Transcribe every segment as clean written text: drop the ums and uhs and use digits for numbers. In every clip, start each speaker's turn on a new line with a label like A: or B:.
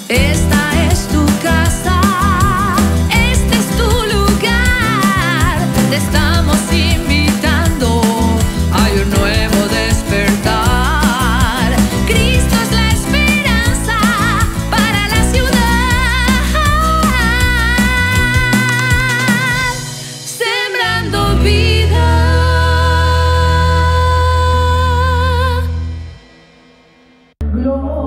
A: Esta es tu casa, este es tu lugar. Te estamos invitando a un nuevo despertar. Cristo es la esperanza para la ciudad. Sembrando vida. Gloria.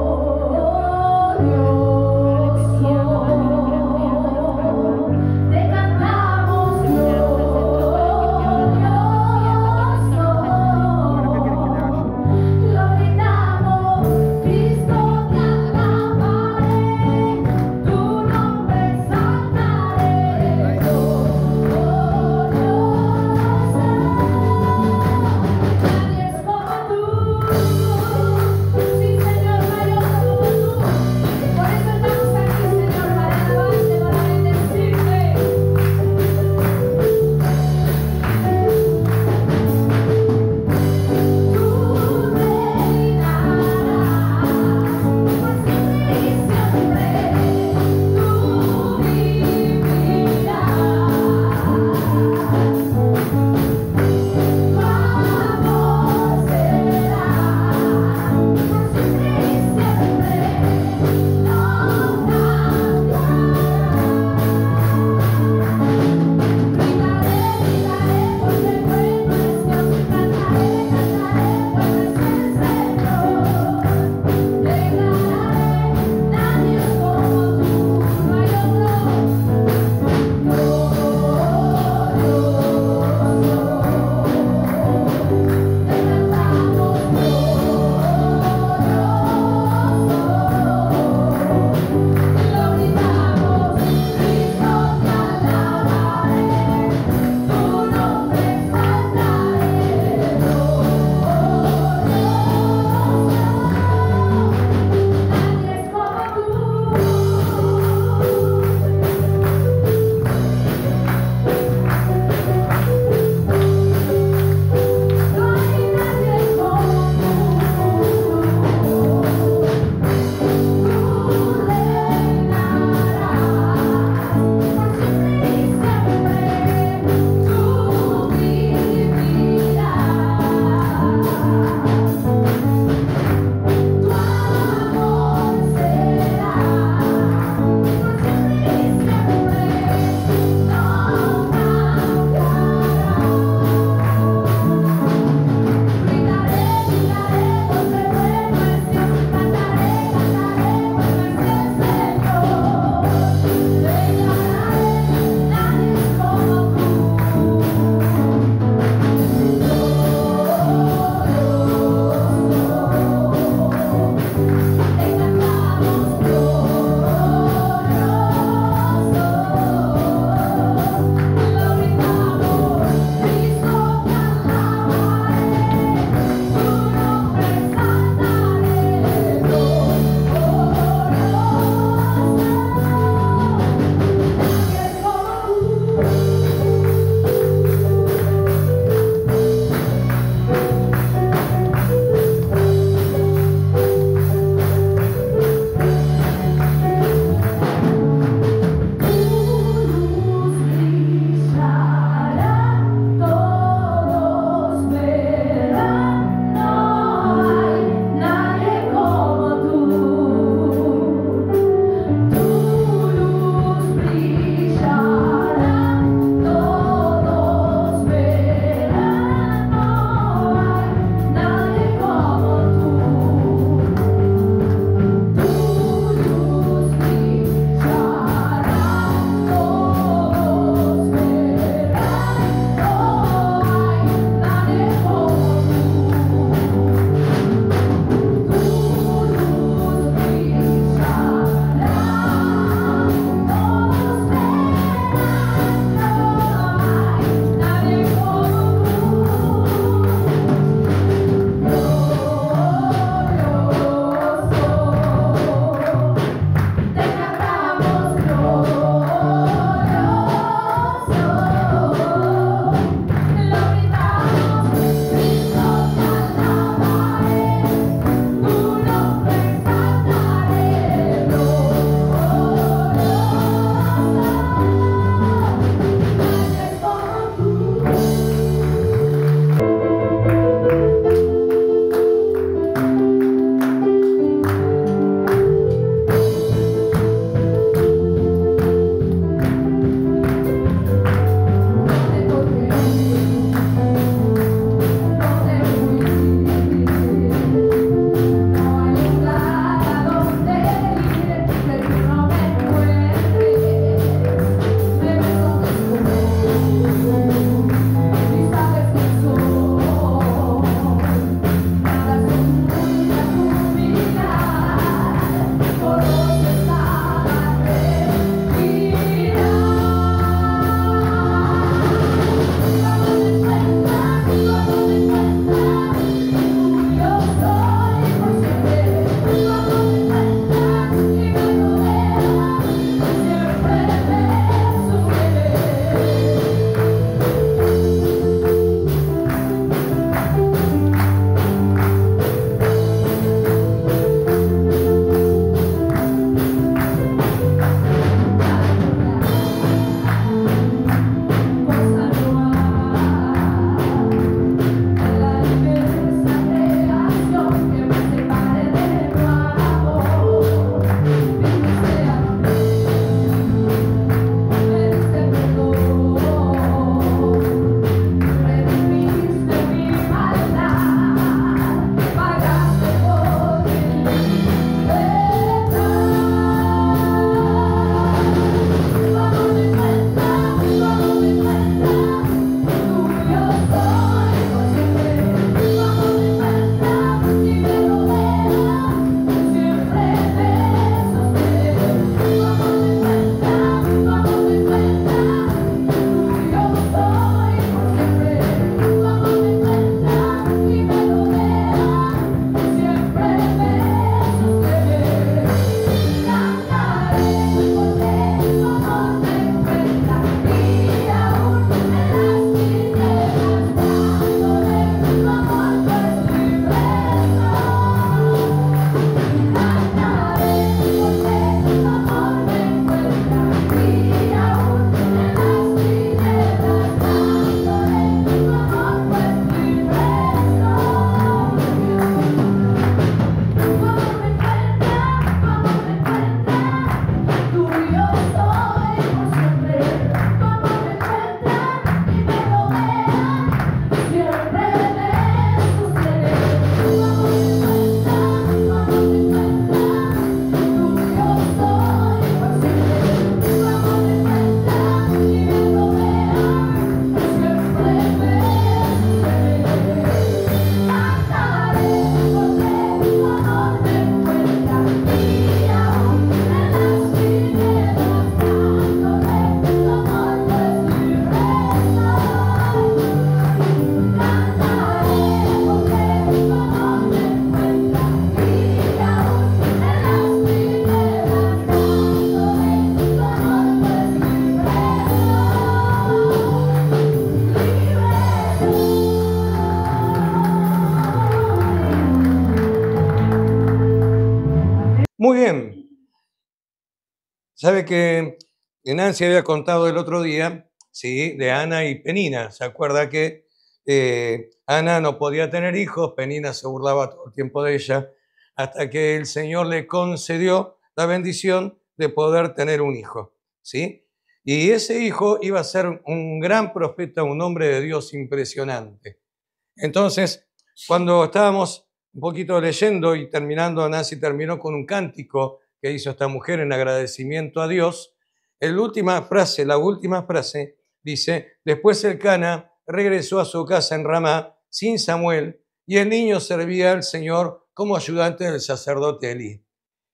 B: Sabe que Nancy había contado el otro día, ¿sí?, de Ana y Penina. ¿Se acuerda que Ana no podía tener hijos, Penina se burlaba todo el tiempo de ella, hasta que el Señor le concedió la bendición de poder tener un hijo, ¿sí? Y ese hijo iba a ser un gran profeta, un hombre de Dios impresionante. Entonces, cuando estábamos un poquito leyendo y terminando, Nancy terminó con un cántico que hizo esta mujer en agradecimiento a Dios. La última frase dice: después Elcana regresó a su casa en Ramá sin Samuel, y el niño servía al Señor como ayudante del sacerdote Elí.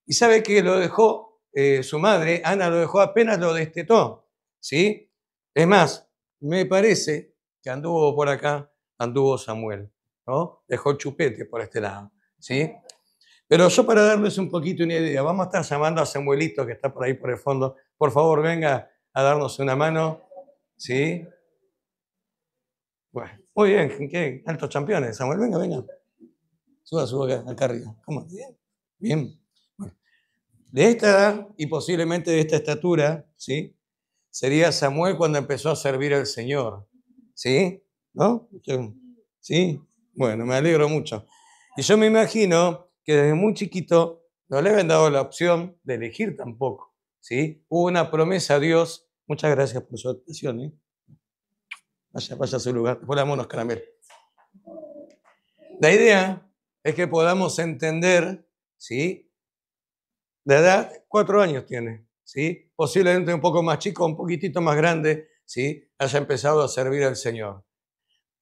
B: Y sabe que lo dejó, su madre, Ana, lo dejó apenas lo destetó, ¿sí? Es más, me parece que anduvo por acá, anduvo Samuel, ¿no? Dejó chupete por este lado, ¿sí? Pero yo, para darles un poquito una idea, vamos a estar llamando a Samuelito, que está por ahí por el fondo. Por favor, venga a darnos una mano, ¿sí? Bueno, muy bien, qué altos campeones. Samuel, venga, venga. Suba acá arriba. ¿Cómo? Bien. Bien. Bueno, de esta edad y posiblemente de esta estatura, ¿sí?, sería Samuel cuando empezó a servir al Señor, ¿sí? ¿No? ¿Sí? Bueno, me alegro mucho. Y yo me imagino que desde muy chiquito no le habían dado la opción de elegir tampoco, ¿sí? Hubo una promesa a Dios. Muchas gracias por su atención, ¿eh? Vaya a su lugar, después le damos unos caramelos. La idea es que podamos entender, ¿sí? La edad, 4 años tiene, ¿sí? Posiblemente un poco más chico, un poquitito más grande, ¿sí?, haya empezado a servir al Señor.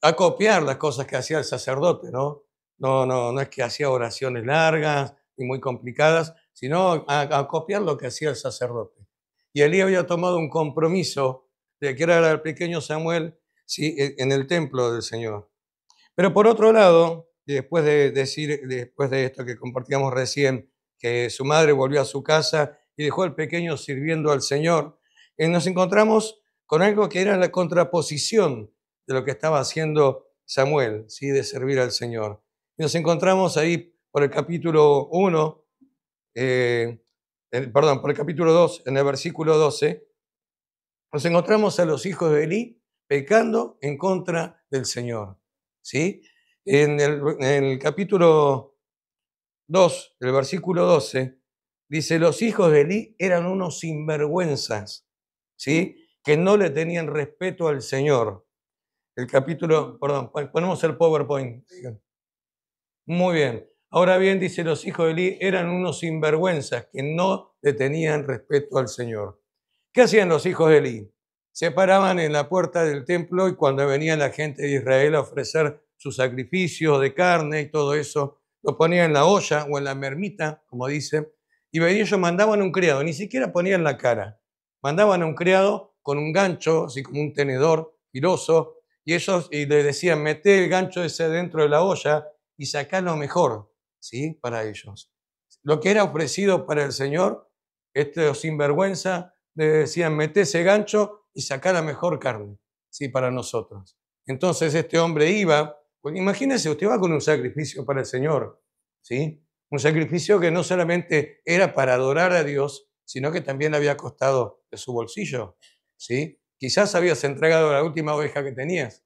B: A copiar las cosas que hacía el sacerdote, ¿no? No es que hacía oraciones largas y muy complicadas, sino a copiar lo que hacía el sacerdote. Y Elí había tomado un compromiso de criar al pequeño Samuel, ¿sí?, en el templo del Señor. Pero por otro lado, después de esto que compartíamos recién, que su madre volvió a su casa y dejó al pequeño sirviendo al Señor, nos encontramos con algo que era la contraposición de lo que estaba haciendo Samuel, ¿sí?, de servir al Señor. Y nos encontramos ahí por el capítulo 1, por el capítulo 2, en el versículo 12, nos encontramos a los hijos de Elí pecando en contra del Señor, ¿sí? En el capítulo 2, el versículo 12, dice: los hijos de Elí eran unos sinvergüenzas, ¿sí?, que no le tenían respeto al Señor. El capítulo, perdón, ponemos el PowerPoint. Muy bien. Ahora bien, dice: los hijos de Elí eran unos sinvergüenzas que no le tenían respeto al Señor. ¿Qué hacían los hijos de Elí? Se paraban en la puerta del templo, y cuando venía la gente de Israel a ofrecer sus sacrificios de carne y todo eso, lo ponían en la olla o en la mermita, como dice, y ellos mandaban un criado, ni siquiera ponían la cara, mandaban a un criado con un gancho, así como un tenedor filoso, y le decían: mete el gancho ese dentro de la olla y sacá lo mejor, ¿sí?, para ellos. Lo que era ofrecido para el Señor, sinvergüenza le decían: mete ese gancho y sacá la mejor carne, ¿sí?, para nosotros. Entonces este hombre iba, pues imagínese, usted va con un sacrificio para el Señor, ¿sí? Un sacrificio que no solamente era para adorar a Dios, sino que también le había costado de su bolsillo, ¿sí? Quizás habías entregado la última oveja que tenías,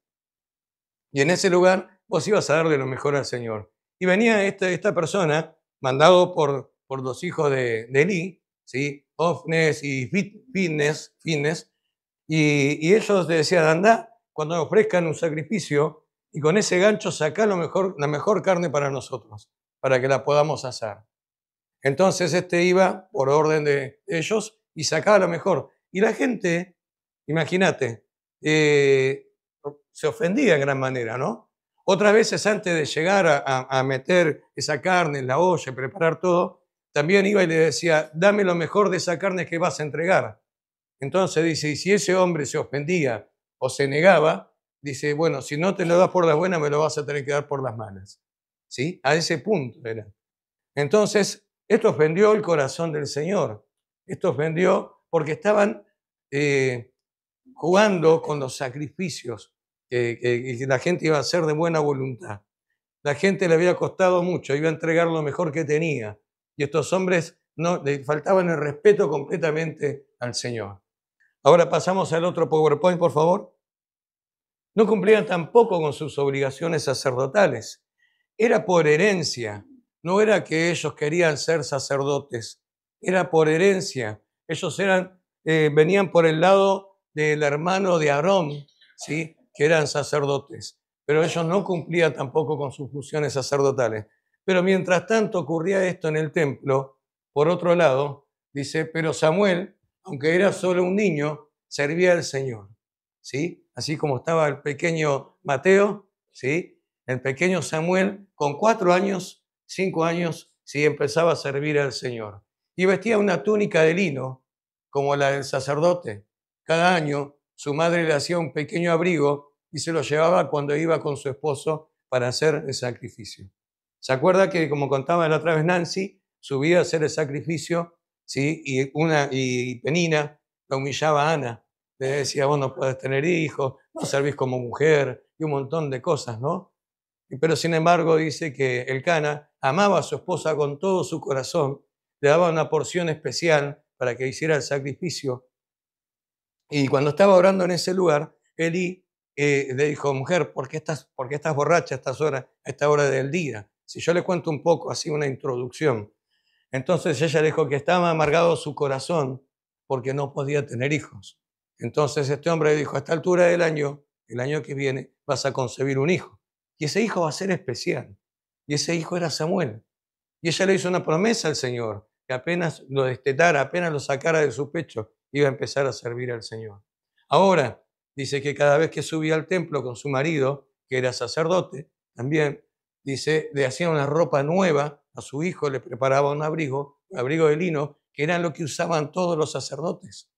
B: y en ese lugar vos ibas a darle lo mejor al Señor. Y venía esta persona, mandado por los hijos de Elí, ¿sí?, Ofnes y Fines, y ellos le decían: anda, cuando ofrezcan un sacrificio, y con ese gancho sacá la mejor carne para nosotros, para que la podamos asar. Entonces iba por orden de ellos y sacaba lo mejor. Y la gente, imagínate, se ofendía en gran manera, ¿no? Otras veces, antes de llegar a meter esa carne en la olla y preparar todo, también iba y le decía: dame lo mejor de esa carne que vas a entregar. Entonces dice, y si ese hombre se ofendía o se negaba, dice: bueno, si no te lo das por las buenas, me lo vas a tener que dar por las malas, ¿sí? A ese punto era. Entonces, esto ofendió el corazón del Señor. Esto ofendió porque estaban jugando con los sacrificios que la gente iba a hacer de buena voluntad. La gente le había costado mucho, iba a entregar lo mejor que tenía. Y estos hombres no, le faltaban el respeto completamente al Señor. Ahora pasamos al otro PowerPoint, por favor. No cumplían tampoco con sus obligaciones sacerdotales. Era por herencia, no era que ellos querían ser sacerdotes, era por herencia. Ellos venían por el lado del hermano de Aarón, ¿sí? Que eran sacerdotes, pero ellos no cumplían tampoco con sus funciones sacerdotales. Pero mientras tanto ocurría esto en el templo, por otro lado, dice, pero Samuel, aunque era solo un niño, servía al Señor, ¿sí? Así como estaba el pequeño Mateo, ¿sí? El pequeño Samuel, con 4 años, 5 años, sí empezaba a servir al Señor. Y vestía una túnica de lino, como la del sacerdote. Cada año su madre le hacía un pequeño abrigo y se lo llevaba cuando iba con su esposo para hacer el sacrificio. ¿Se acuerda que, como contaba la otra vez Nancy, subía a hacer el sacrificio, ¿sí? Y Penina la humillaba a Ana. Le decía, vos no puedes tener hijos, no servís como mujer, y un montón de cosas, ¿no? Pero sin embargo dice que Elcana amaba a su esposa con todo su corazón, le daba una porción especial para que hiciera el sacrificio. Y cuando estaba orando en ese lugar, Elí le dijo, mujer, ¿por qué estás borracha a esta hora del día? Si yo le cuento un poco, así una introducción. Entonces ella dijo que estaba amargado su corazón porque no podía tener hijos. Entonces este hombre le dijo, a esta altura del año, el año que viene, vas a concebir un hijo. Y ese hijo va a ser especial. Y ese hijo era Samuel. Y ella le hizo una promesa al Señor, que apenas lo destetara, apenas lo sacara de su pecho, iba a empezar a servir al Señor. Ahora, dice que cada vez que subía al templo con su marido, que era sacerdote, también, dice, le hacía una ropa nueva a su hijo, le preparaba un abrigo de lino, que era lo que usaban todos los sacerdotes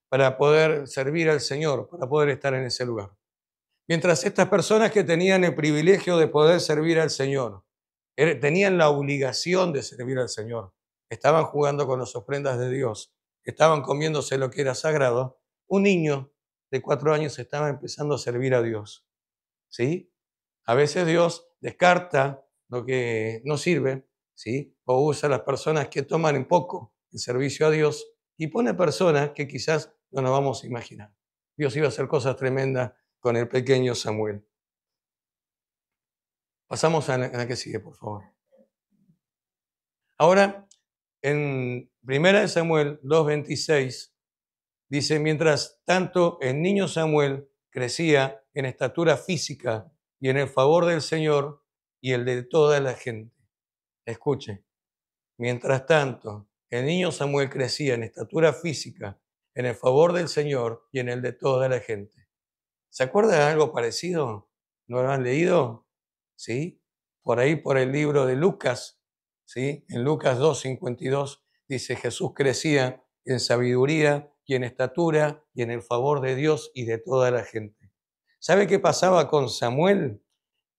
B: para poder servir al Señor, para poder estar en ese lugar. Mientras estas personas que tenían el privilegio de poder servir al Señor, tenían la obligación de servir al Señor, estaban jugando con las ofrendas de Dios, estaban comiéndose lo que era sagrado, un niño de 4 años estaba empezando a servir a Dios. ¿Sí? A veces Dios descarta lo que no sirve, ¿sí? O usa a las personas que toman en poco el servicio a Dios y pone personas que quizás no nos vamos a imaginar. Dios iba a hacer cosas tremendas con el pequeño Samuel. Pasamos a la que sigue, por favor. Ahora, en 1 Samuel 2:26, dice, mientras tanto el niño Samuel crecía en estatura física y en el favor del Señor y el de toda la gente. Escuche, mientras tanto el niño Samuel crecía en estatura física, en el favor del Señor y en el de toda la gente. ¿Se acuerda de algo parecido? ¿No lo han leído? ¿Sí? Por ahí, por el libro de Lucas, ¿sí? En Lucas 2:52 dice, Jesús crecía en sabiduría y en estatura y en el favor de Dios y de toda la gente. ¿Sabe qué pasaba con Samuel?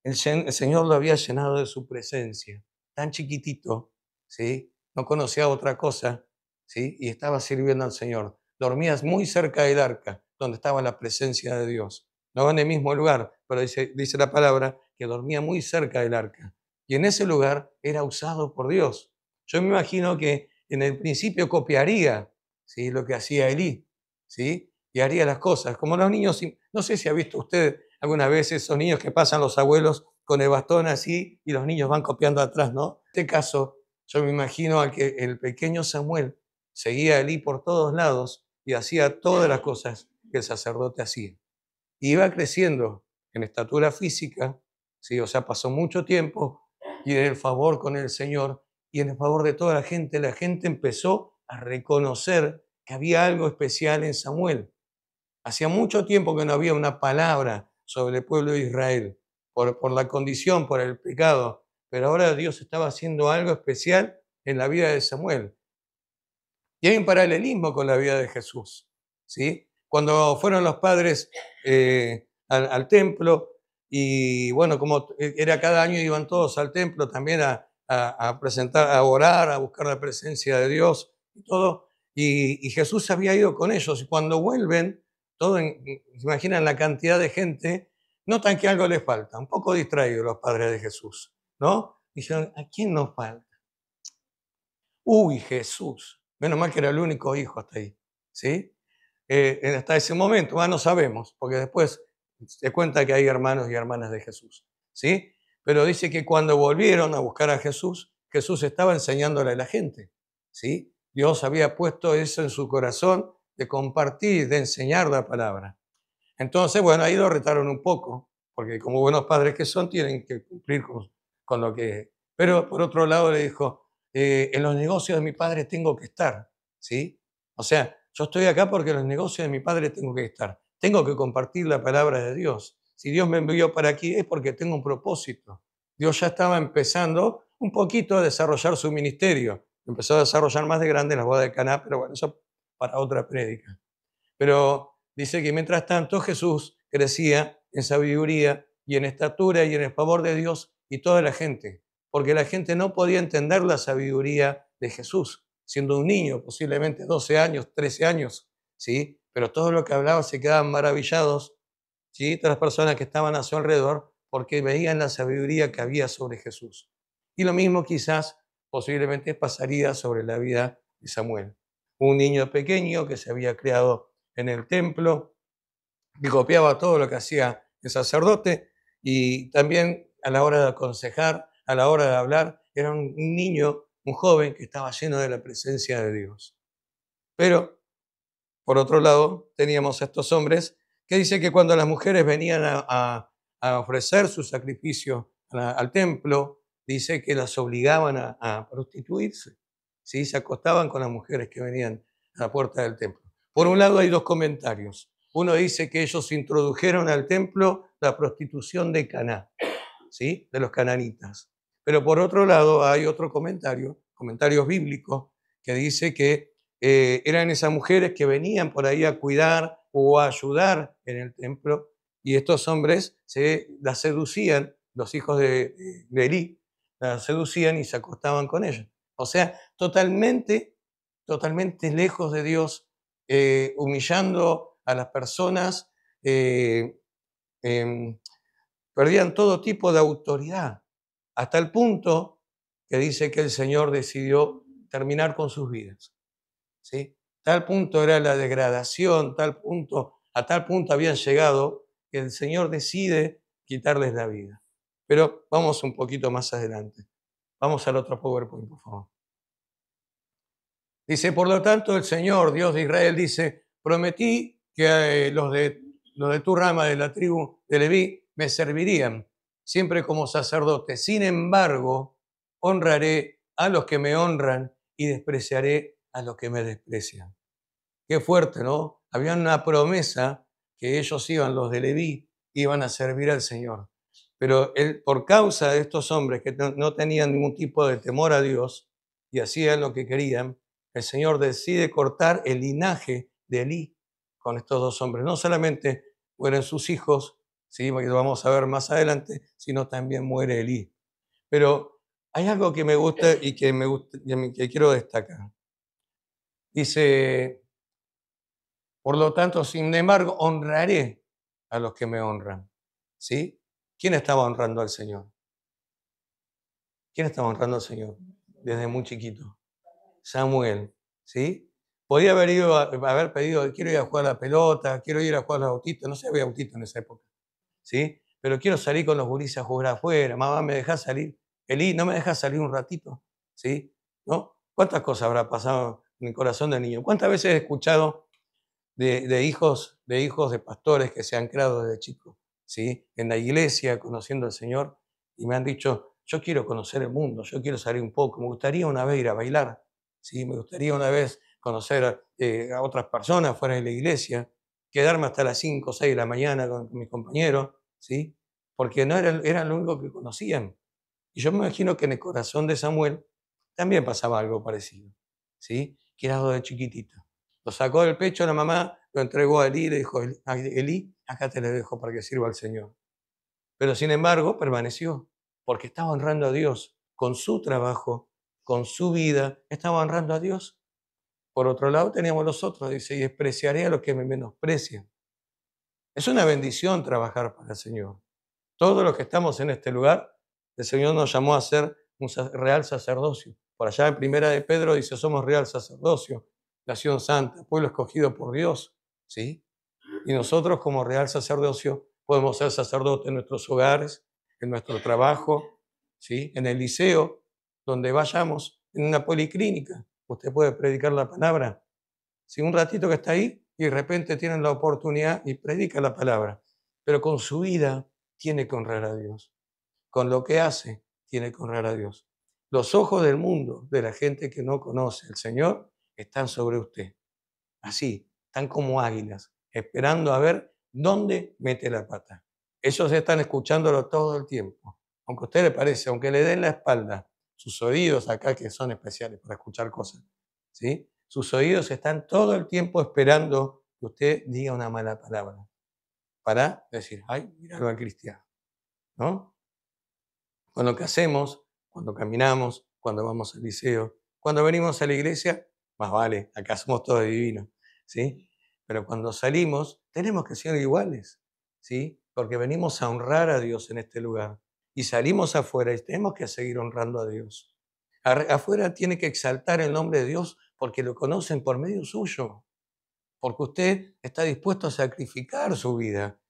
B: El Señor lo había llenado de su presencia, tan chiquitito, ¿sí? No conocía otra cosa, ¿sí? Y estaba sirviendo al Señor. Dormías muy cerca del arca, donde estaba la presencia de Dios. No en el mismo lugar, pero dice la palabra que dormía muy cerca del arca. Y en ese lugar era usado por Dios. Yo me imagino que en el principio copiaría, ¿sí? Lo que hacía Elí, ¿sí? Y haría las cosas. Como los niños, no sé si ha visto usted alguna vez esos niños que pasan los abuelos con el bastón así y los niños van copiando atrás, ¿no? En este caso, yo me imagino a que el pequeño Samuel seguía a Elí por todos lados y hacía todas las cosas que el sacerdote hacía. Y iba creciendo en estatura física, ¿sí? O sea, pasó mucho tiempo y en el favor con el Señor y en el favor de toda la gente empezó a reconocer que había algo especial en Samuel. Hacía mucho tiempo que no había una palabra sobre el pueblo de Israel, por la condición, por el pecado, pero ahora Dios estaba haciendo algo especial en la vida de Samuel. Y hay un paralelismo con la vida de Jesús, ¿sí? Cuando fueron los padres al templo, y bueno, como era cada año, iban todos al templo también a presentar, a orar, a buscar la presencia de Dios y todo, y Jesús había ido con ellos, y cuando vuelven, se imaginan la cantidad de gente, notan que algo les falta, un poco distraídos los padres de Jesús, ¿no? Dijeron, ¿a quién nos falta? Uy, Jesús. Menos mal que era el único hijo hasta ahí, ¿sí? Hasta ese momento, no sabemos, porque después se cuenta que hay hermanos y hermanas de Jesús, ¿sí? Pero dice que cuando volvieron a buscar a Jesús, Jesús estaba enseñándole a la gente, ¿sí? Dios había puesto eso en su corazón de compartir, de enseñar la palabra. Entonces, bueno, ahí lo retaron un poco, porque como buenos padres que son, tienen que cumplir con lo que... Pero por otro lado le dijo, en los negocios de mi padre tengo que estar, ¿sí? O sea, yo estoy acá porque en los negocios de mi padre tengo que estar. Tengo que compartir la palabra de Dios. Si Dios me envió para aquí es porque tengo un propósito. Dios ya estaba empezando un poquito a desarrollar su ministerio. Empezó a desarrollar más de grande en la boda de Caná, pero bueno, eso para otra prédica. Pero dice que mientras tanto Jesús crecía en sabiduría y en estatura y en el favor de Dios y toda la gente, porque la gente no podía entender la sabiduría de Jesús, siendo un niño, posiblemente 12 años, 13 años, ¿sí? Pero todo lo que hablaba se quedaban maravillados, ¿sí? Todas las personas que estaban a su alrededor, porque veían la sabiduría que había sobre Jesús. Y lo mismo quizás, posiblemente pasaría sobre la vida de Samuel, un niño pequeño que se había criado en el templo, que copiaba todo lo que hacía el sacerdote y también a la hora de aconsejar, a la hora de hablar, era un niño, un joven que estaba lleno de la presencia de Dios. Pero, por otro lado, teníamos a estos hombres que dice que cuando las mujeres venían a ofrecer su sacrificio al templo, dice que las obligaban a prostituirse, ¿sí? Se acostaban con las mujeres que venían a la puerta del templo. Por un lado hay dos comentarios. Uno dice que ellos introdujeron al templo la prostitución de Caná, ¿sí? De los cananitas. Pero por otro lado hay otro comentario, comentarios bíblicos, que dice que eran esas mujeres que venían por ahí a cuidar o a ayudar en el templo y estos hombres las seducían, los hijos de Elí, las seducían y se acostaban con ellas. O sea, totalmente lejos de Dios, humillando a las personas, em, perdían todo tipo de autoridad, hasta el punto que dice que el Señor decidió terminar con sus vidas, ¿sí? Tal punto era la degradación, a tal punto habían llegado que el Señor decide quitarles la vida. Pero vamos un poquito más adelante. Vamos al otro PowerPoint, por favor. Dice, por lo tanto, el Señor, Dios de Israel, dice, prometí que los de tu rama de la tribu de Leví me servirían siempre como sacerdote. Sin embargo, honraré a los que me honran y despreciaré a los que me desprecian. Qué fuerte, ¿no? Había una promesa que ellos iban, los de Leví, iban a servir al Señor. Pero por causa de estos hombres que no tenían ningún tipo de temor a Dios y hacían lo que querían, el Señor decide cortar el linaje de Elí con estos dos hombres. No solamente mueren sus hijos, ¿sí? Lo vamos a ver más adelante, sino también muere Elí. Pero hay algo que me gusta y que quiero destacar. Dice, por lo tanto, sin embargo, honraré a los que me honran. ¿Sí? ¿Quién estaba honrando al Señor? ¿Quién estaba honrando al Señor desde muy chiquito? Samuel, ¿sí? Podía haber pedido, quiero ir a jugar a la pelota, quiero ir a jugar a los autitos, no sé, había autitos en esa época, ¿sí? Pero quiero salir con los gurises a jugar afuera, mamá, ¿me dejás salir? Elí, ¿no me dejás salir un ratito? ¿Sí? ¿No? ¿Cuántas cosas habrá pasado en el corazón del niño? ¿Cuántas veces he escuchado de hijos de pastores que se han creado desde chicos, ¿sí? En la iglesia, conociendo al Señor, y me han dicho, yo quiero conocer el mundo, yo quiero salir un poco, me gustaría una vez ir a bailar, ¿sí? Me gustaría una vez conocer a otras personas fuera de la iglesia, quedarme hasta las 5 o 6 de la mañana con mis compañeros, ¿sí? Porque no eran lo único que conocían. Y yo me imagino que en el corazón de Samuel también pasaba algo parecido, ¿sí? Que era algo de chiquitito. Lo sacó del pecho la mamá, lo entregó a Elí y le dijo, Elí, acá te le dejo para que sirva al Señor. Pero sin embargo, permaneció, porque estaba honrando a Dios con su trabajo, con su vida, estaba honrando a Dios. Por otro lado, teníamos los otros, dice, y despreciaré a los que me menosprecian. Es una bendición trabajar para el Señor. Todos los que estamos en este lugar, el Señor nos llamó a ser un real sacerdocio, Por allá en Primera de Pedro dice, somos real sacerdocio, nación santa, pueblo escogido por Dios, ¿sí? Y nosotros como real sacerdocio podemos ser sacerdotes en nuestros hogares, en nuestro trabajo, ¿sí? En el liceo, donde vayamos, en una policlínica. Usted puede predicar la palabra. Si un ratito que está ahí y de repente tienen la oportunidad y predica la palabra, pero con su vida tiene que honrar a Dios. Con lo que hace, tiene que honrar a Dios. Los ojos del mundo, de la gente que no conoce al Señor, están sobre usted. Así, están como águilas, esperando a ver dónde mete la pata. Ellos están escuchándolo todo el tiempo. Aunque a usted le parece, aunque le den la espalda, sus oídos acá que son especiales para escuchar cosas, ¿sí? Sus oídos están todo el tiempo esperando que usted diga una mala palabra para decir, ay, míralo al cristiano, ¿no? Con lo que hacemos, cuando caminamos, cuando vamos al liceo, cuando venimos a la iglesia, más vale, acá somos todos divinos, ¿sí? Pero cuando salimos, tenemos que ser iguales, ¿sí? Porque venimos a honrar a Dios en este lugar. Y salimos afuera y tenemos que seguir honrando a Dios. Afuera tiene que exaltar el nombre de Dios porque lo conocen por medio suyo. Porque usted está dispuesto a sacrificar su vida,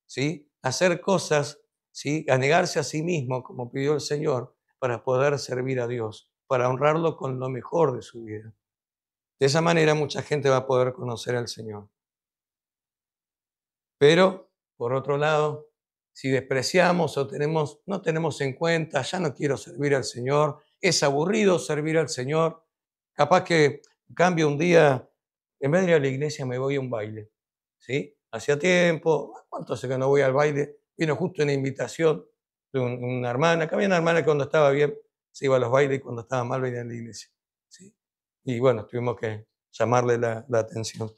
B: ¿sí? A hacer cosas, ¿sí? A negarse a sí mismo, como pidió el Señor, para poder servir a Dios, para honrarlo con lo mejor de su vida. De esa manera mucha gente va a poder conocer al Señor. Pero, por otro lado, si despreciamos o no tenemos en cuenta, ya no quiero servir al Señor, es aburrido servir al Señor, capaz que cambio un día, en vez de ir a la iglesia me voy a un baile, ¿sí? Hacía tiempo, ¿cuánto hace que no voy al baile? Vino justo una invitación de una hermana, que había una hermana que cuando estaba bien se iba a los bailes y cuando estaba mal venía a la iglesia, ¿sí? Y bueno, tuvimos que llamarle la atención.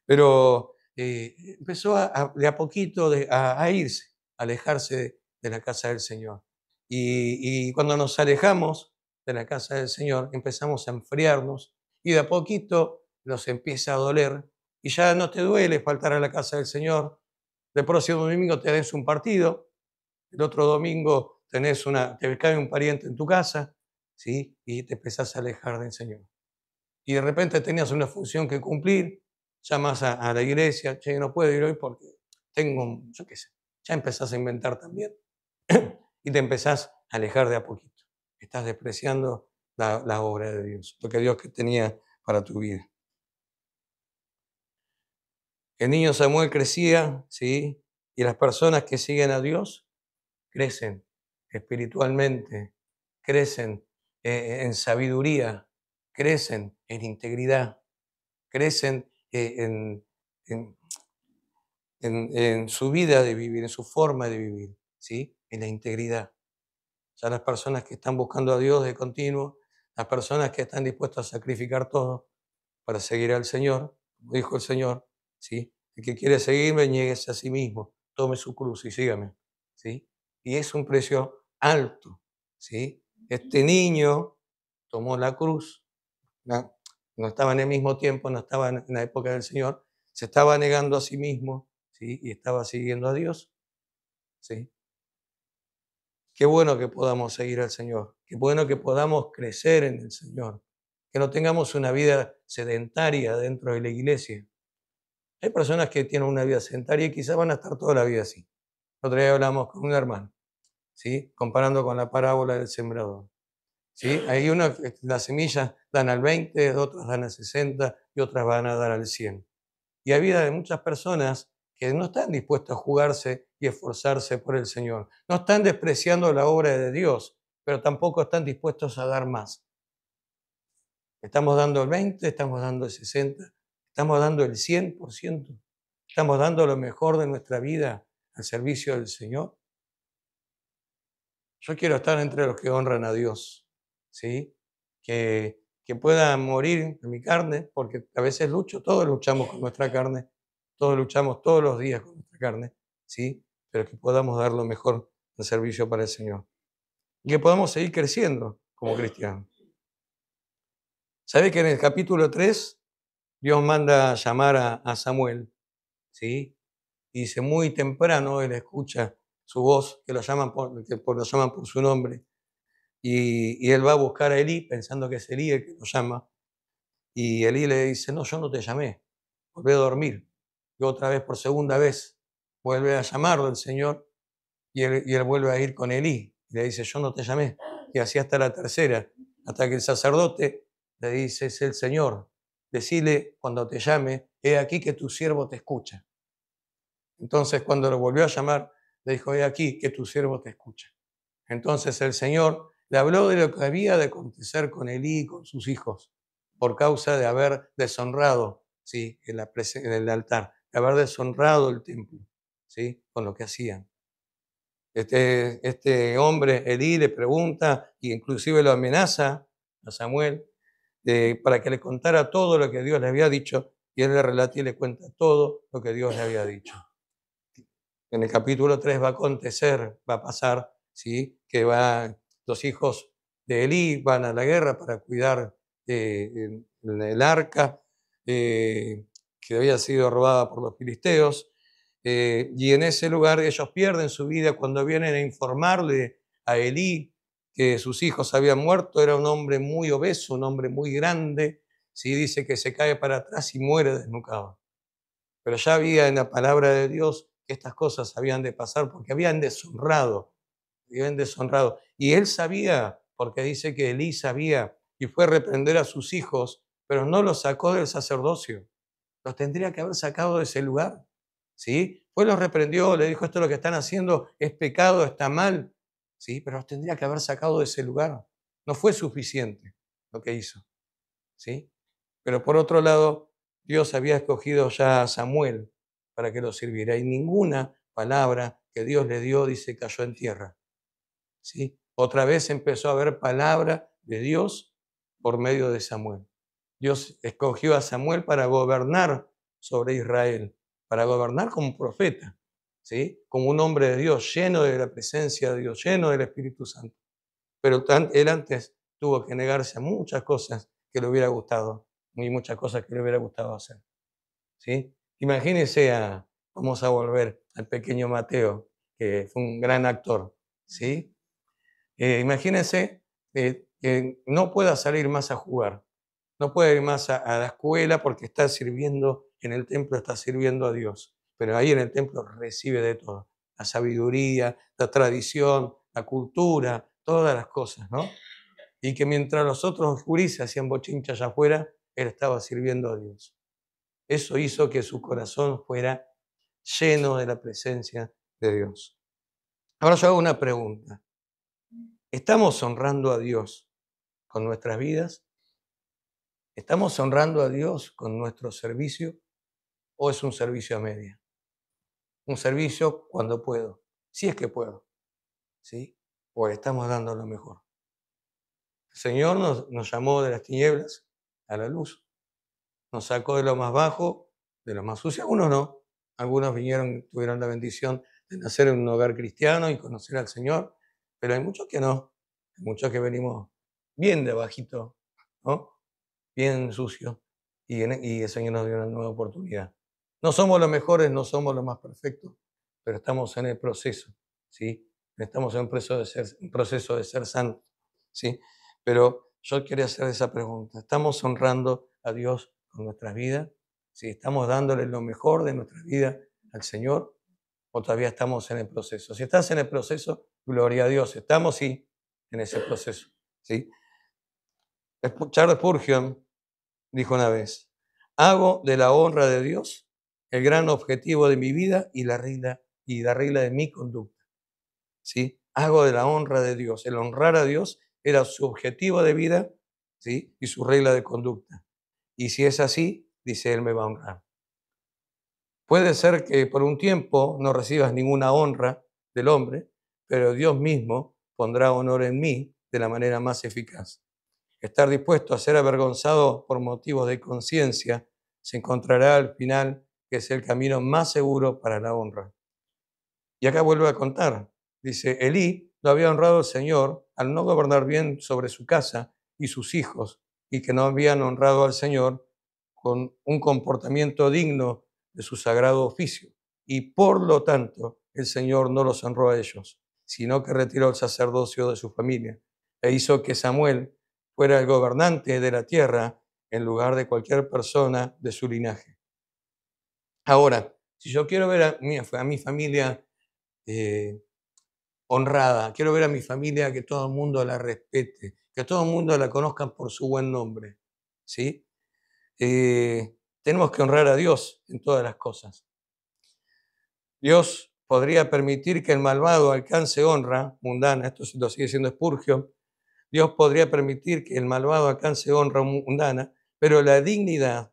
B: Pero empezó de a poquito a irse, a alejarse de la casa del Señor. Y cuando nos alejamos de la casa del Señor, empezamos a enfriarnos y de a poquito nos empieza a doler y ya no te duele faltar a la casa del Señor. El próximo domingo tenés un partido, el otro domingo te cae un pariente en tu casa, ¿sí? Y te empezás a alejar del Señor. Y de repente tenías una función que cumplir, llamas a la iglesia, che, no puedo ir hoy porque yo qué sé, ya empezás a inventar también y te empezás a alejar de a poquito. Estás despreciando la obra de Dios, lo que Dios tenía para tu vida. El niño Samuel crecía, ¿sí? Y las personas que siguen a Dios crecen espiritualmente, crecen en sabiduría, crecen en integridad, crecen en, en su vida de vivir, en su forma de vivir, ¿sí? En la integridad. Ya las personas que están buscando a Dios de continuo, las personas que están dispuestas a sacrificar todo para seguir al Señor, como dijo el Señor, ¿sí? El que quiere seguirme, niéguese a sí mismo, tome su cruz y sígame, ¿sí? Y es un precio alto, ¿sí? Este niño tomó la cruz, no estaba en el mismo tiempo, no estaba en la época del Señor, se estaba negando a sí mismo, ¿sí? Y estaba siguiendo a Dios, ¿sí? Qué bueno que podamos seguir al Señor, qué bueno que podamos crecer en el Señor, que no tengamos una vida sedentaria dentro de la iglesia. Hay personas que tienen una vida sedentaria y quizás van a estar toda la vida así. El otro día hablamos con un hermano, ¿sí? Comparando con la parábola del sembrador. ¿Sí? Hay las semillas dan al 20, otras dan al 60 y otras van a dar al 100. Y hay vida de muchas personas que no están dispuestas a jugarse y esforzarse por el Señor. No están despreciando la obra de Dios, pero tampoco están dispuestos a dar más. Estamos dando el 20, estamos dando el 60, estamos dando el 100%. Estamos dando lo mejor de nuestra vida al servicio del Señor. Yo quiero estar entre los que honran a Dios, ¿sí? Que pueda morir en mi carne, porque a veces todos luchamos con nuestra carne, todos luchamos todos los días con nuestra carne, ¿sí? Pero que podamos dar lo mejor al servicio para el Señor. Y que podamos seguir creciendo como cristianos. ¿Sabe que en el capítulo 3 Dios manda llamar a Samuel, ¿sí? Y dice, muy temprano él escucha su voz, que lo llaman por su nombre. y él va a buscar a Elí pensando que es Elí el que lo llama. Y Elí le dice, no, yo no te llamé, volví a dormir. Y otra vez, por segunda vez, vuelve a llamarlo el Señor y él vuelve a ir con Elí. Y le dice, yo no te llamé. Y así hasta la tercera, hasta que el sacerdote le dice, es el Señor. Decile cuando te llame, he aquí que tu siervo te escucha. Entonces cuando lo volvió a llamar, le dijo, he aquí que tu siervo te escucha. Entonces el Señor le habló de lo que había de acontecer con Elí y con sus hijos, por causa de haber deshonrado, ¿sí?, en el altar, de haber deshonrado el templo, ¿sí?, con lo que hacían. Este hombre, Elí, le pregunta e inclusive lo amenaza a Samuel para que le contara todo lo que Dios le había dicho, y él le relata y le cuenta todo lo que Dios le había dicho. En el capítulo 3 va a acontecer, va a pasar, ¿sí?, que los hijos de Elí van a la guerra para cuidar el arca que había sido robada por los filisteos. Y en ese lugar ellos pierden su vida cuando vienen a informarle a Elí que sus hijos habían muerto. Era un hombre muy obeso, un hombre muy grande. Sí, dice que se cae para atrás y muere desnucado. Pero ya había en la palabra de Dios que estas cosas habían de pasar porque habían deshonrado. Y él sabía, porque dice que Elí sabía, y fue a reprender a sus hijos, pero no los sacó del sacerdocio. Los tendría que haber sacado de ese lugar, ¿sí? Pues los reprendió, le dijo, esto es lo que están haciendo, es pecado, está mal, ¿sí? Pero los tendría que haber sacado de ese lugar. No fue suficiente lo que hizo, ¿sí? Pero por otro lado, Dios había escogido ya a Samuel para que lo sirviera, y ninguna palabra que Dios le dio, dice, cayó en tierra, ¿sí? Otra vez empezó a haber palabra de Dios por medio de Samuel. Dios escogió a Samuel para gobernar sobre Israel, para gobernar como profeta, ¿sí?, como un hombre de Dios, lleno de la presencia de Dios, lleno del Espíritu Santo. Pero él antes tuvo que negarse a muchas cosas que le hubiera gustado, y muchas cosas que le hubiera gustado hacer, ¿sí? Imagínense vamos a volver al pequeño Mateo, que fue un gran actor, ¿sí? Imagínense que no pueda salir más a jugar, no puede ir más a la escuela porque está sirviendo en el templo, está sirviendo a Dios. Pero ahí en el templo recibe de todo, la sabiduría, la tradición, la cultura, todas las cosas, ¿no? Y que mientras los otros gurises hacían bochinchas allá afuera, él estaba sirviendo a Dios. Eso hizo que su corazón fuera lleno de la presencia de Dios. Ahora yo hago una pregunta. ¿Estamos honrando a Dios con nuestras vidas? ¿Estamos honrando a Dios con nuestro servicio o es un servicio a media? Un servicio cuando puedo, si es que puedo, ¿sí? O estamos dando lo mejor. El Señor nos llamó de las tinieblas a la luz. Nos sacó de lo más bajo, de lo más sucio. Algunos no. Algunos tuvieron la bendición de nacer en un hogar cristiano y conocer al Señor, pero hay muchos que no. Hay muchos que venimos bien de bajito, ¿no?, bien sucio, y el Señor nos dio una nueva oportunidad. No somos los mejores, no somos los más perfectos, pero estamos en el proceso, ¿sí? Estamos en un proceso de ser santos, ¿sí? Pero yo quería hacer esa pregunta. ¿Estamos honrando a Dios con nuestras vidas? ¿Sí? ¿Estamos dándole lo mejor de nuestra vida al Señor? ¿O todavía estamos en el proceso? Si estás en el proceso, gloria a Dios. Estamos, sí, en ese proceso, ¿sí? Charles Spurgeon dijo una vez, hago de la honra de Dios el gran objetivo de mi vida y la regla de mi conducta, ¿sí? Hago de la honra de Dios. El honrar a Dios era su objetivo de vida, ¿sí?, y su regla de conducta. Y si es así, dice, Él me va a honrar. Puede ser que por un tiempo no recibas ninguna honra del hombre, pero Dios mismo pondrá honor en mí de la manera más eficaz. Estar dispuesto a ser avergonzado por motivos de conciencia se encontrará al final que es el camino más seguro para la honra. Y acá vuelve a contar. Dice, Elí lo había honrado al Señor al no gobernar bien sobre su casa y sus hijos, y que no habían honrado al Señor con un comportamiento digno de su sagrado oficio. Y por lo tanto, el Señor no los honró a ellos, sino que retiró el sacerdocio de su familia. e hizo que Samuel fuera el gobernante de la tierra en lugar de cualquier persona de su linaje. Ahora, si yo quiero ver a mi familia eh, honrada, quiero ver a mi familia que todo el mundo la respete, que todo el mundo la conozca por su buen nombre, ¿sí? Tenemos que honrar a Dios en todas las cosas. Dios podría permitir que el malvado alcance honra mundana, esto lo sigue diciendo Spurgeon. Dios podría permitir que el malvado alcance honra mundana, pero la dignidad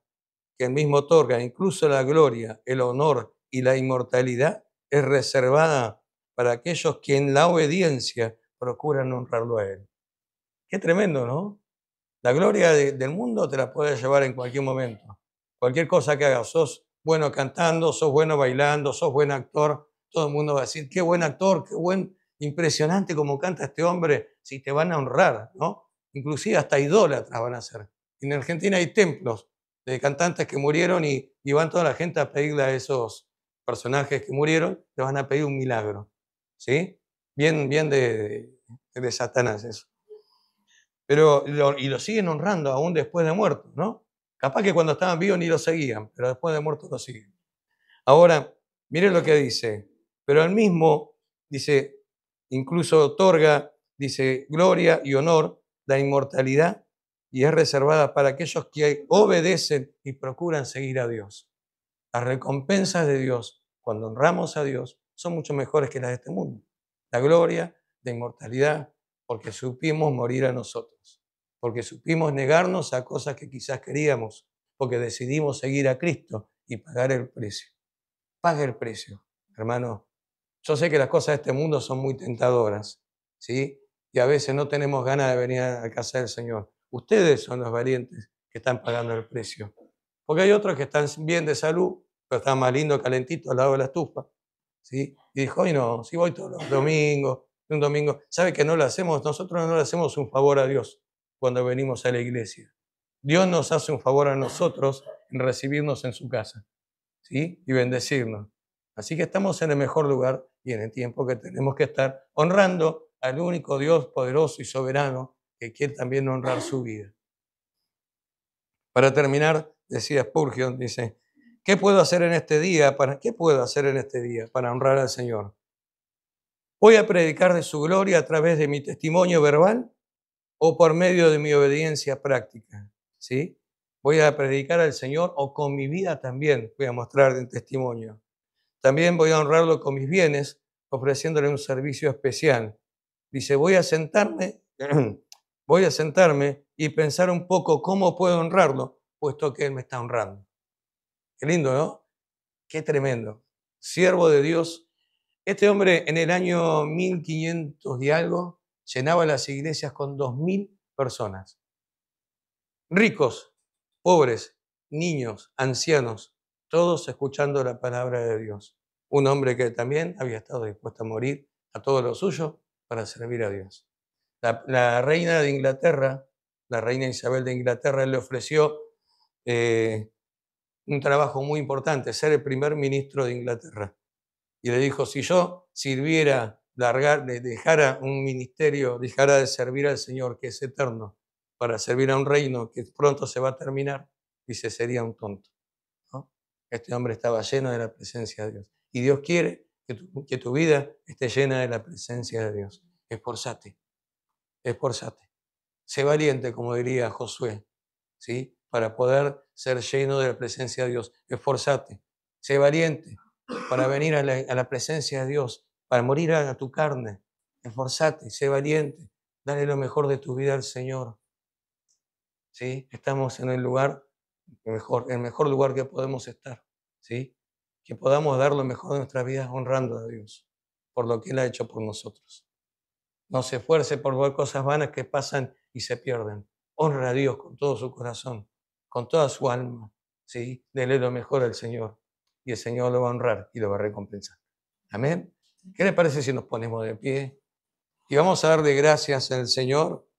B: que él mismo otorga, incluso la gloria, el honor y la inmortalidad, es reservada para aquellos que en la obediencia procuran honrarlo a Él. Qué tremendo, ¿no? La gloria del mundo te la puedes llevar en cualquier momento. Cualquier cosa que hagas, sos bueno cantando, sos bueno bailando, sos buen actor, todo el mundo va a decir, qué buen actor, qué buen, impresionante como canta este hombre, si te van a honrar, ¿no? Inclusive hasta idólatras van a ser. En Argentina hay templos de cantantes que murieron y van toda la gente a pedirle a esos personajes que murieron, le van a pedir un milagro, ¿sí? Bien de Satanás eso. Pero lo siguen honrando aún después de muerto, ¿no? Capaz que cuando estaban vivos ni lo seguían, pero después de muerto lo siguen. Ahora, miren lo que dice. Pero él mismo, dice, incluso otorga, dice, gloria y honor, la inmortalidad, y es reservada para aquellos que obedecen y procuran seguir a Dios. Las recompensas de Dios, cuando honramos a Dios, son mucho mejores que las de este mundo. La gloria, la inmortalidad, porque supimos morir a nosotros, porque supimos negarnos a cosas que quizás queríamos, porque decidimos seguir a Cristo y pagar el precio. Pague el precio, hermano. Yo sé que las cosas de este mundo son muy tentadoras, ¿sí? Y a veces no tenemos ganas de venir a casa del Señor. Ustedes son los valientes que están pagando el precio. Porque hay otros que están bien de salud, pero están más lindo, calentito al lado de la estufa, ¿sí? Y dijo, hoy no, si voy todos los domingos, un domingo, ¿sabe que no lo hacemos? Nosotros no le hacemos un favor a Dios cuando venimos a la iglesia. Dios nos hace un favor a nosotros en recibirnos en su casa, ¿sí? Y bendecirnos. Así que estamos en el mejor lugar y en el tiempo que tenemos que estar honrando al único Dios poderoso y soberano que quiere también honrar su vida. Para terminar, decía Spurgeon, dice, ¿qué puedo hacer en este día para honrar al Señor? ¿Voy a predicar de su gloria a través de mi testimonio verbal o por medio de mi obediencia práctica? ¿Sí? Voy a predicar al Señor o con mi vida también voy a mostrar en testimonio. También voy a honrarlo con mis bienes, ofreciéndole un servicio especial. Dice, voy a sentarme y pensar un poco cómo puedo honrarlo, puesto que Él me está honrando. Qué lindo, ¿no? Qué tremendo. Siervo de Dios. Este hombre en el año 1500 y algo llenaba las iglesias con 2000 personas. Ricos, pobres, niños, ancianos, todos escuchando la palabra de Dios. Un hombre que también había estado dispuesto a morir a todo lo suyo para servir a Dios. La reina de Inglaterra, la reina Isabel de Inglaterra, le ofreció un trabajo muy importante, ser el primer ministro de Inglaterra. Y le dijo, si yo sirviera, dejara un ministerio, dejara de servir al Señor, que es eterno, para servir a un reino que pronto se va a terminar, dice, sería un tonto, ¿no? Este hombre estaba lleno de la presencia de Dios. Y Dios quiere que tu vida esté llena de la presencia de Dios. Esforzate. Sé valiente, como diría Josué, ¿sí? Para poder ser lleno de la presencia de Dios. Esforzate. Sé valiente para venir a la presencia de Dios, para morir a tu carne. Esforzate, sé valiente. Dale lo mejor de tu vida al Señor. ¿Sí? Estamos en el mejor lugar que podemos estar. ¿Sí? Que podamos dar lo mejor de nuestra vida honrando a Dios por lo que Él ha hecho por nosotros. No se esfuerce por ver cosas vanas que pasan y se pierden. Honra a Dios con todo su corazón, con toda su alma. ¿Sí? Dele lo mejor al Señor y el Señor lo va a honrar y lo va a recompensar. Amén. ¿Qué le parece si nos ponemos de pie? Y vamos a darle gracias al Señor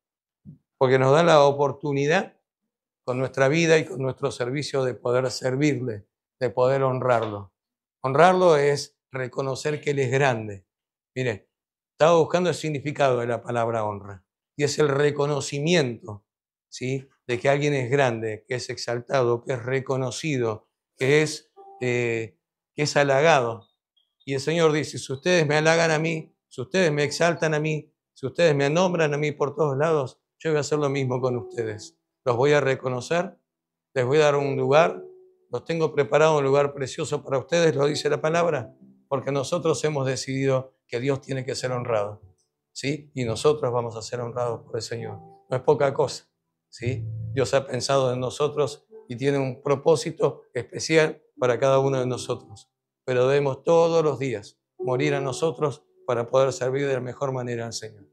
B: porque nos da la oportunidad con nuestra vida y con nuestro servicio de poder servirle, de poder honrarlo. Honrarlo es reconocer que Él es grande. Mire, estaba buscando el significado de la palabra honra. y es el reconocimiento, ¿sí?, de que alguien es grande, que es exaltado, que es reconocido, que es halagado. Y el Señor dice, si ustedes me halagan a mí, si ustedes me exaltan a mí, si ustedes me nombran a mí por todos lados, yo voy a hacer lo mismo con ustedes. Los voy a reconocer, les voy a dar un lugar, los tengo preparado un lugar precioso para ustedes, lo dice la palabra, porque nosotros hemos decidido que Dios tiene que ser honrado, ¿sí? Y nosotros vamos a ser honrados por el Señor. No es poca cosa, ¿sí? Dios ha pensado en nosotros y tiene un propósito especial para cada uno de nosotros. Pero debemos todos los días morir a nosotros para poder servir de la mejor manera al Señor.